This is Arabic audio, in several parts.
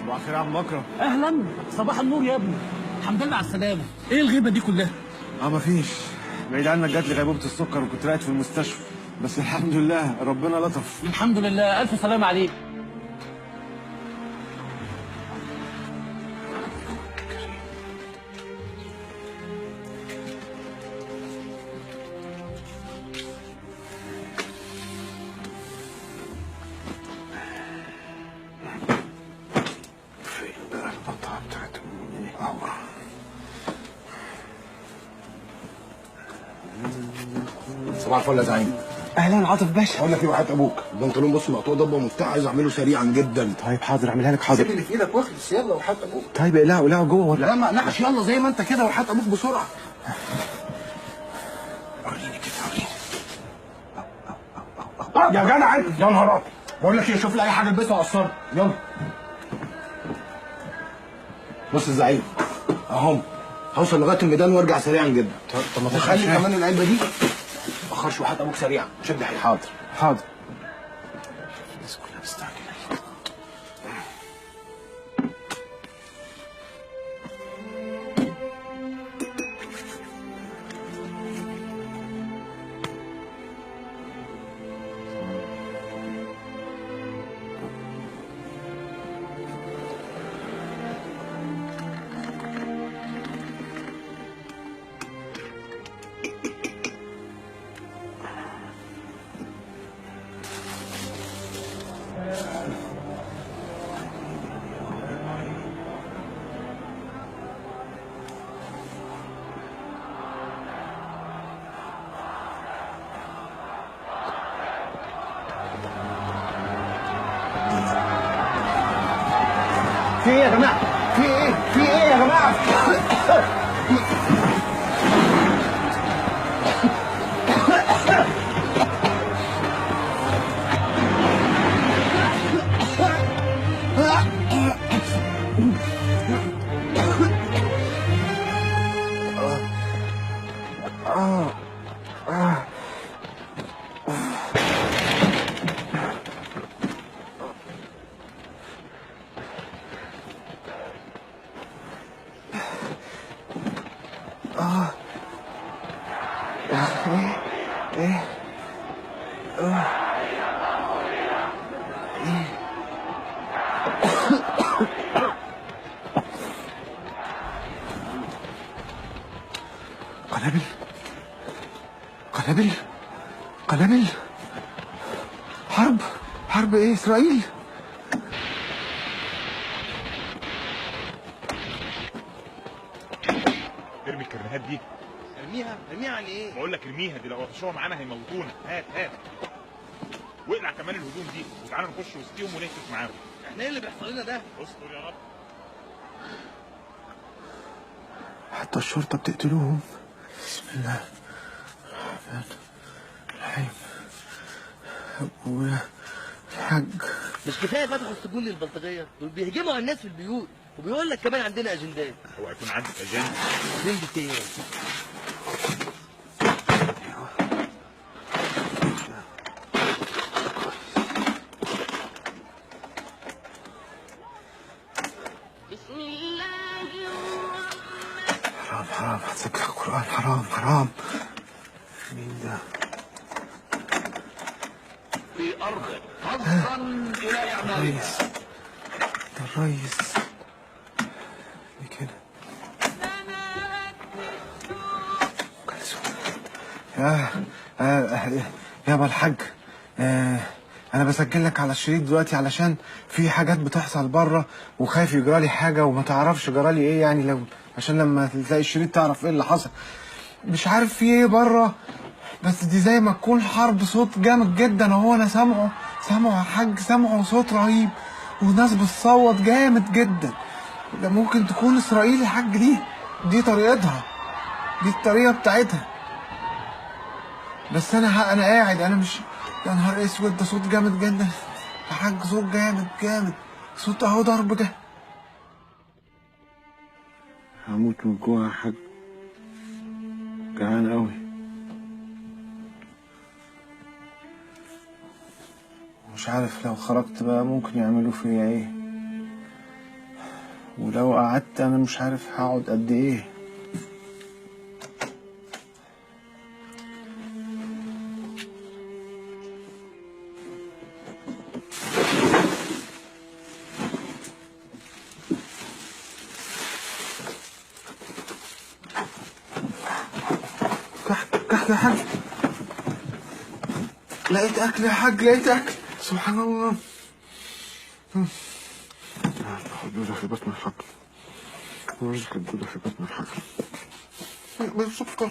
صباح الخير يا عم مكرم. اهلا، صباح النور يا ابني. الحمد لله على السلامه. ايه الغيبه دي كلها؟ مفيش، بعيد عنك جات لي غيبوبه السكر وكنت راقد في المستشفى، بس الحمد لله ربنا لطف. الحمد لله، الف سلامه عليك. فين بقى القطعه بتاعت امي؟ صباح الفل يا زعيم. اهلا عاطف باشا. بقول لك ايه وحياة ابوك، البنطلون بص مقطوع ضبه ومفتاح، عايز اعمله سريعا جدا. طيب حاضر اعملها لك. حاضر. سيب اللي في ايدك واخلص يلا وحياة ابوك. طيب اقلعه جوه لا ما اقلعش، يلا زي ما انت كده وحياة ابوك بسرعه. وريني كده وريني. يا جدع انت، يا نهار ابيض. بقول لك ايه، شوف لي اي حاجه البسها وقصرها يلا. بص يا زعيم اهم، هوصل لغايه الميدان وارجع سريعا جدا. طب ما وخلي كمان العلبه دي ما تاخرش وحياة ابوك سريعا، شد حيلك. حاضر حاضر. الناس كلها مستعجله. في ايه يا جماعه؟ في ايه؟ في ايه يا جماعه؟ قنابل قنابل قنابل. حرب ايه؟ اسرائيل. ارمي الكرنيهات دي. ارميها عن ايه؟ بقول لك ارميها دي، لو قفشوها معانا هيموتونا. هات واقلع كمان الهدوم دي وتعالى نخش وسطيهم ونهتف معاهم. احنا ايه اللي بيحصل لنا ده؟ استر يا رب. حتى الشرطه بتقتلوهم. بسم الله الرحمن الرحيم. ابويا الحاج. مش كفايه فتحوا السجون للبلطجيه؟ دول بيهجموا على الناس في البيوت، وبيقول لك كمان عندنا اجندات. هو هيكون عندك اجنده؟ اجنده ايه؟ حرام هتذكر القرآن. حرام. مين ده؟ في ارض حظا الى اعمالها. ده الريس. ليه كده؟ يابا الحاج، انا بسجل لك على الشريط دلوقتي علشان في حاجات بتحصل بره وخايف يجرالي حاجه وما تعرفش جرالي ايه، يعني لو عشان لما تلاقي الشريط تعرف ايه اللي حصل. مش عارف في ايه بره، بس دي زي ما تكون حرب. صوت جامد جدا اهو، انا سامعه يا حاج، سامعه صوت رهيب وناس بتصوت جامد جدا. ده ممكن تكون اسرائيل يا حاج. دي طريقتها، دي الطريقه بتاعتها. بس انا قاعد، انا مش. يا نهار اسود، ده صوت جامد جدا يا حاج، صوت جامد. صوت اهو ضرب ده. هموت من الجوع يا حاج، جعان قوي. مش عارف لو خرجت بقى ممكن يعملوا فيا ايه. ولو قعدت انا مش عارف هقعد قد ايه. كحك يا حاج، لقيت اكل يا حاج، لقيت اكل، سبحان الله. حدودة في بطن الحاج، حدودة في بطن الحاج بالسكر.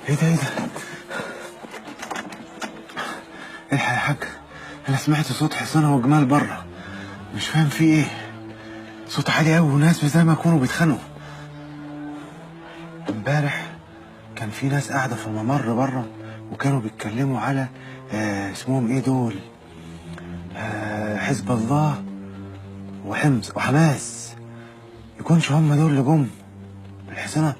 ايه ده الحق يا حاج، انا سمعت صوت حصانة وجمال بره، مش فاهم في ايه، صوت عالي قوي وناس زي ما يكونوا بيتخانقوا. امبارح كان في ناس قاعدة في الممر بره وكانوا بيتكلموا على اسمهم ايه دول، حزب الله وحماس، يكونش هم دول اللي جم الحصانة؟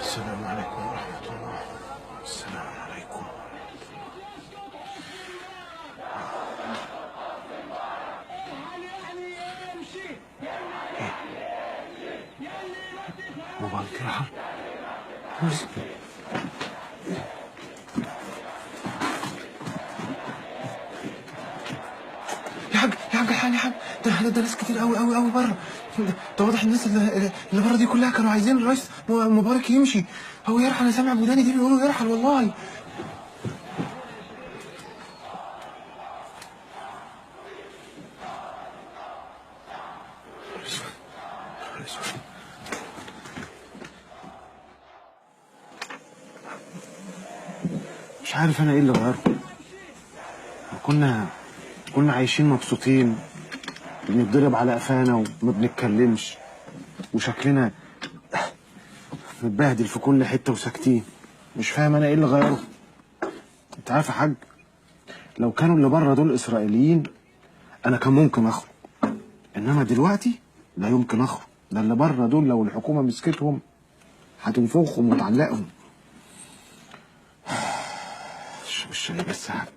السلام عليكم ورحمة الله. السلام عليكم. موبايلك راح. يا حاج الحقني يا حاج، ده ناس كتير قوي بره. ده واضح الناس اللي بره دي كلها كانوا عايزين الرئيس مبارك يمشي. هو يرحل، انا سامع بوداني دي بيقولوا يرحل والله. مش عارف انا ايه اللي غيره. كنا عايشين مبسوطين، بنتضرب على قفانا وما بنتكلمش، وشكلنا متبهدل في كل حته وساكتين. مش فاهم انا ايه اللي غيره. انت عارف يا حاج، لو كانوا اللي بره دول اسرائيليين انا كان ممكن اخرج، انما دلوقتي لا يمكن اخرج. ده اللي بره دول لو الحكومه مسكتهم هتنفخهم وتعلقهم. مش بس يا حاج.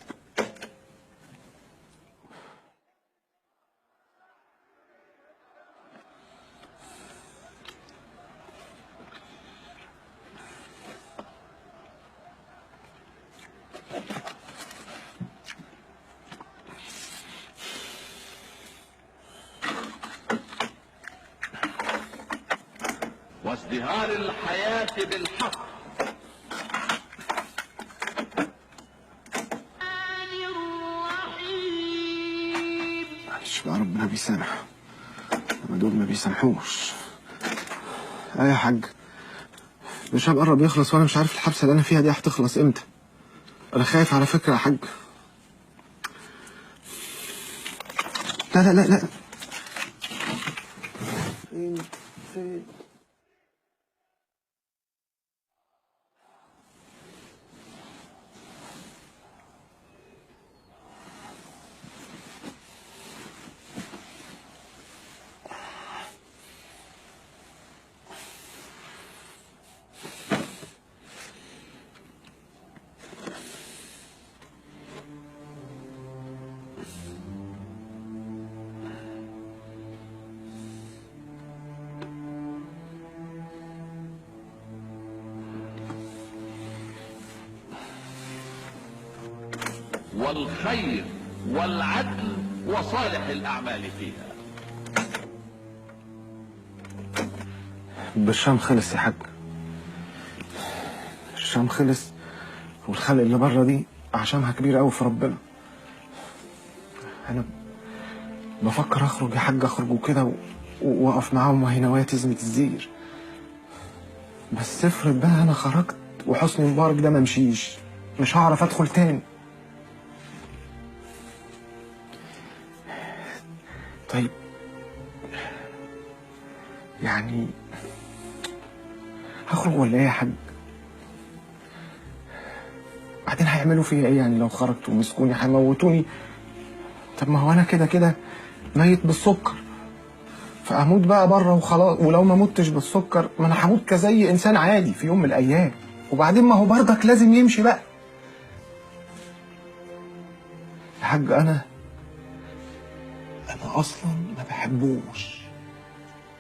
وازدهار الحياة بالحق. معلش بقى، ربنا بيسامح، اما دول ما بيسامحوش. ايه يا حاج، الشهر قرب يخلص وانا مش عارف الحبسه اللي انا فيها دي هتخلص امتى. انا خايف على فكره يا حاج. لا فين والخير والعدل وصالح الأعمال فيها. بالشام خلص يا حاج. الشام خلص، والخلق اللي بره دي عشانها كبير قوي في ربنا. انا بفكر اخرج يا حاج، اخرج وكده واقف معاهم وهي نوايا تزمة الزير. بس افرض بقى انا خرجت وحسني مبارك ده ممشيش، مش هعرف ادخل تاني. طيب يعني هخرج ولا ايه يا حاج؟ بعدين هيعملوا فيا ايه يعني لو خرجت ومسكوني؟ هيموتوني. طب ما هو انا كده كده ميت بالسكر، فاموت بقى بره وخلاص. ولو ما متش بالسكر ما انا هموت كزي انسان عادي في يوم من الايام. وبعدين ما هو برضك لازم يمشي بقى يا حاج. انا اصلا ما بحبوش،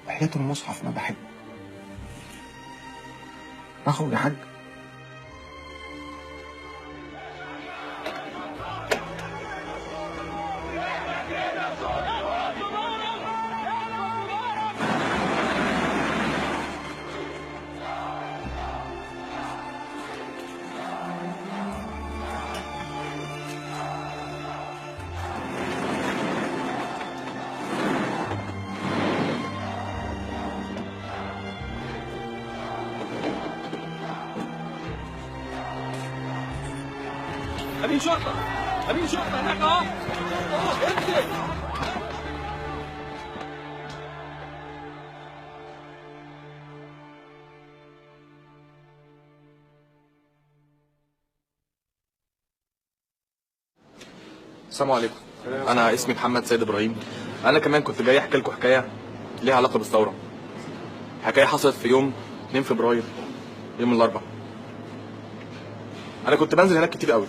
وحياة المصحف ما بحبه. اخرج يا حاج. امين شرطه، امين شرطه هناك اهو. انزل. السلام عليكم. انا اسمي محمد سيد ابراهيم. انا كمان كنت جاي احكي لكم حكايه ليها علاقه بالثوره. حكايه حصلت في يوم 2 فبراير، يوم الاربعاء. انا كنت بنزل هناك كتير قوي.